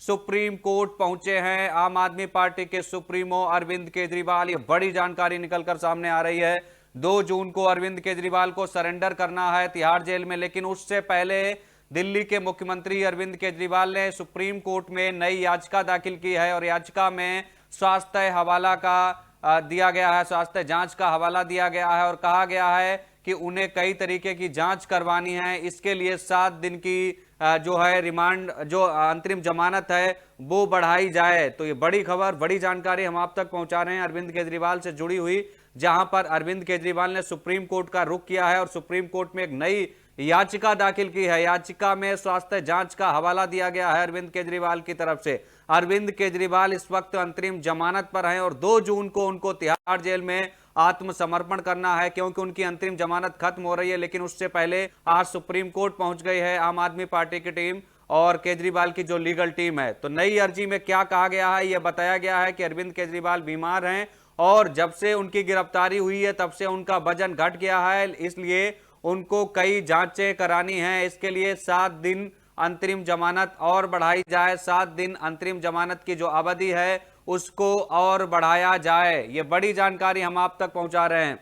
Supreme court पहुंचे हैं आम आदमी पार्टी के सुप्रीमो अरविंद केजरीवाल। ये बड़ी जानकारी निकलकर सामने आ रही है। 2 जून को अरविंद केजरीवाल को सरेंडर करना है तिहाड़ जेल में, लेकिन उससे पहले दिल्ली के मुख्यमंत्री अरविंद केजरीवाल ने सुप्रीम कोर्ट में नई याचिका दाखिल की है और याचिका में स्वास्थ्य हवाला का दिया गया है, स्वास्थ्य जांच का हवाला दिया गया है और कहा गया है कि उन्हें कई तरीके की जांच करवानी है। इसके लिए 7 दिन की जो है रिमांड, जो अंतरिम जमानत है वो बढ़ाई जाए। तो ये बड़ी खबर, बड़ी जानकारी हम आप तक पहुंचा रहे हैं अरविंद केजरीवाल से जुड़ी हुई, जहां पर अरविंद केजरीवाल ने सुप्रीम कोर्ट का रुख किया है और सुप्रीम कोर्ट में एक नई याचिका दाखिल की है। याचिका में स्वास्थ्य जांच का हवाला दिया गया है अरविंद केजरीवाल की तरफ से। अरविंद केजरीवाल इस वक्त अंतरिम जमानत पर हैं और 2 जून को उनको तिहाड़ जेल में आत्मसमर्पण करना है, क्योंकि उनकी अंतरिम जमानत खत्म हो रही है। लेकिन उससे पहले आज सुप्रीम कोर्ट पहुंच गई है आम आदमी पार्टी की टीम और केजरीवाल की जो लीगल टीम है। तो नई अर्जी में क्या कहा गया है, यह बताया गया है कि अरविंद केजरीवाल बीमार हैं और जब से उनकी गिरफ्तारी हुई है तब से उनका वजन घट गया है, इसलिए उनको कई जांचें करानी हैं। इसके लिए 7 दिन अंतरिम जमानत और बढ़ाई जाए, 7 दिन अंतरिम जमानत की जो अवधि है उसको और बढ़ाया जाए। ये बड़ी जानकारी हम आप तक पहुंचा रहे हैं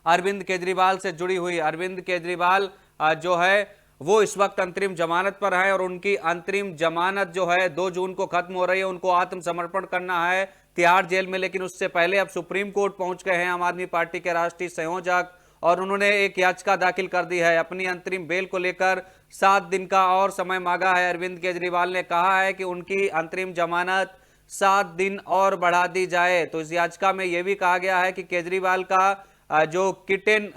अरविंद केजरीवाल से जुड़ी हुई। अरविंद केजरीवाल जो है वो इस वक्त अंतरिम जमानत पर है और उनकी अंतरिम जमानत जो है 2 जून को खत्म हो रही है। उनको आत्मसमर्पण करना है तिहाड़ जेल में, लेकिन उससे पहले अब सुप्रीम कोर्ट पहुंच गए हैं आम आदमी पार्टी के राष्ट्रीय संयोजक और उन्होंने एक याचिका दाखिल कर दी है। अपनी अंतरिम बेल को लेकर 7 दिन का और समय मांगा है। अरविंद केजरीवाल ने कहा है कि उनकी अंतरिम जमानत 7 दिन और बढ़ा दी जाए। तो इस याचिका में यह भी कहा गया है कि केजरीवाल का जो किटिन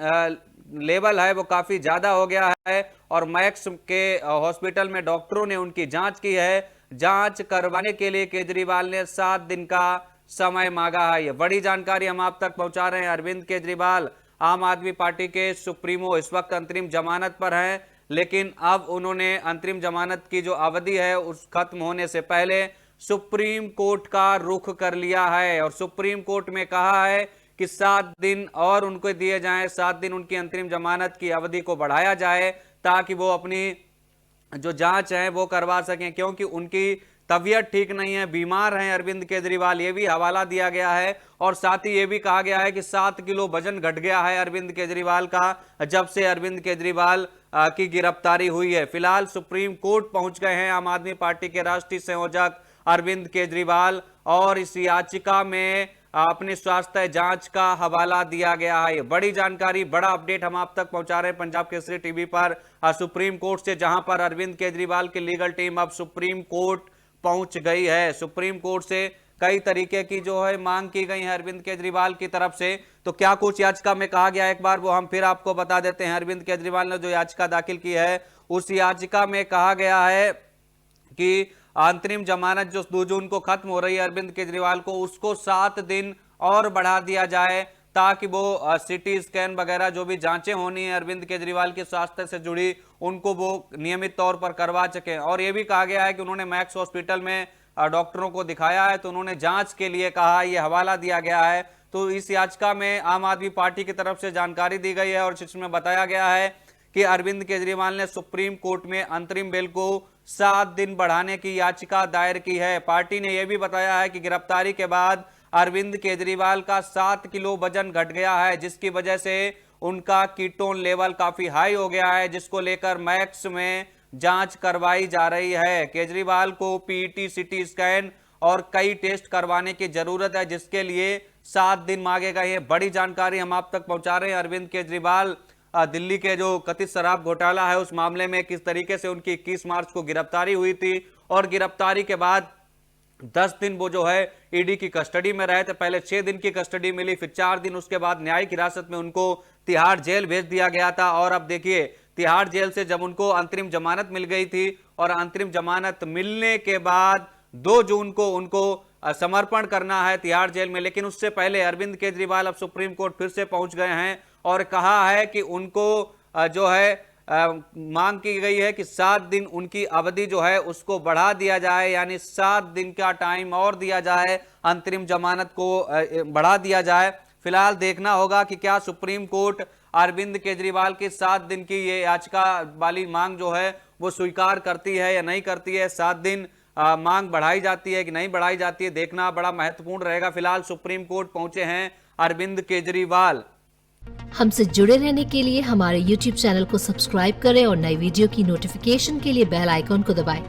लेवल है वो काफी ज्यादा हो गया है और मैक्स के हॉस्पिटल में डॉक्टरों ने उनकी जांच की है। जांच करवाने के लिए केजरीवाल ने 7 दिन का समय मांगा है। ये बड़ी जानकारी हम आप तक पहुंचा रहे हैं। अरविंद केजरीवाल आम आदमी पार्टी के सुप्रीमो इस वक्त अंतरिम जमानत पर हैं, लेकिन अब उन्होंने अंतरिम जमानत की जो अवधि है उस खत्म होने से पहले सुप्रीम कोर्ट का रुख कर लिया है और सुप्रीम कोर्ट में कहा है कि 7 दिन और उनको दिए जाएं, 7 दिन उनकी अंतरिम जमानत की अवधि को बढ़ाया जाए ताकि वो अपनी जो जांच है वो करवा सकें, क्योंकि उनकी तबीयत ठीक नहीं है, बीमार हैं अरविंद केजरीवाल। ये भी हवाला दिया गया है और साथ ही ये भी कहा गया है कि 7 किलो वजन घट गया है अरविंद केजरीवाल का जब से अरविंद केजरीवाल की गिरफ्तारी हुई है। फिलहाल सुप्रीम कोर्ट पहुंच गए हैं आम आदमी पार्टी के राष्ट्रीय संयोजक अरविंद केजरीवाल और इस याचिका में अपनी स्वास्थ्य जांच का हवाला दिया गया है। बड़ी जानकारी, बड़ा अपडेट हम आप तक पहुंचा रहे हैं पंजाब केसरी टीवी पर सुप्रीम कोर्ट से, जहां पर अरविंद केजरीवाल की लीगल टीम अब सुप्रीम कोर्ट पहुंच गई है। सुप्रीम कोर्ट से कई तरीके की जो है मांग की गई है अरविंद केजरीवाल की तरफ से। तो क्या कुछ याचिका में कहा गया एक बार वो हम फिर आपको बता देते हैं। अरविंद केजरीवाल ने जो याचिका दाखिल की है उस याचिका में कहा गया है कि अंतरिम जमानत जो 2 जून को खत्म हो रही है अरविंद केजरीवाल को, उसको 7 दिन और बढ़ा दिया जाए ताकि वो सिटी स्कैन वगैरह जो भी जांचें होनी है अरविंद केजरीवाल के स्वास्थ्य से जुड़ी उनको वो नियमित तौर पर करवा सकें। और ये भी कहा गया है कि उन्होंने मैक्स हॉस्पिटल में डॉक्टरों को दिखाया है तो उन्होंने जांच के लिए कहा, ये हवाला दिया गया है। तो इस याचिका में आम आदमी पार्टी की तरफ से जानकारी दी गई है और इसमें बताया गया है कि अरविंद केजरीवाल ने सुप्रीम कोर्ट में अंतरिम बेल को 7 दिन बढ़ाने की याचिका दायर की है। पार्टी ने यह भी बताया है कि गिरफ्तारी के बाद अरविंद केजरीवाल का 7 किलो वजन घट गया है, जिसकी वजह से उनका कीटोन लेवल काफी हाई हो गया है, जिसको लेकर मैक्स में जांच करवाई जा रही है। केजरीवाल को पीईटी, सिटी स्कैन और कई टेस्ट करवाने की जरूरत है, जिसके लिए 7 दिन मांगे गए हैं। बड़ी जानकारी हम आप तक पहुंचा रहे हैं। अरविंद केजरीवाल दिल्ली के जो कथित शराब घोटाला है उस मामले में किस तरीके से उनकी 21 मार्च को गिरफ्तारी हुई थी और गिरफ्तारी के बाद 10 दिन वो जो है ईडी की कस्टडी में रहे थे। पहले 6 दिन की कस्टडी मिली, फिर 4 दिन उसके बाद न्यायिक हिरासत में उनको तिहाड़ जेल भेज दिया गया था। और अब देखिए तिहाड़ जेल से जब उनको अंतरिम जमानत मिल गई थी और अंतरिम जमानत मिलने के बाद 2 जून को उनको समर्पण करना है तिहाड़ जेल में, लेकिन उससे पहले अरविंद केजरीवाल अब सुप्रीम कोर्ट फिर से पहुंच गए हैं और कहा है कि उनको जो है मांग की गई है कि 7 दिन उनकी अवधि जो है उसको बढ़ा दिया जाए, यानी 7 दिन का टाइम और दिया जाए, अंतरिम जमानत को बढ़ा दिया जाए। फिलहाल देखना होगा कि क्या सुप्रीम कोर्ट अरविंद केजरीवाल की 7 दिन की ये याचिका वाली मांग जो है वो स्वीकार करती है या नहीं करती है। 7 दिन मांग बढ़ाई जाती है कि नहीं बढ़ाई जाती है, देखना बड़ा महत्वपूर्ण रहेगा। फिलहाल सुप्रीम कोर्ट पहुंचे हैं अरविंद केजरीवाल। हमसे जुड़े रहने के लिए हमारे YouTube चैनल को सब्सक्राइब करें और नई वीडियो की नोटिफिकेशन के लिए बेल आइकॉन को दबाएं।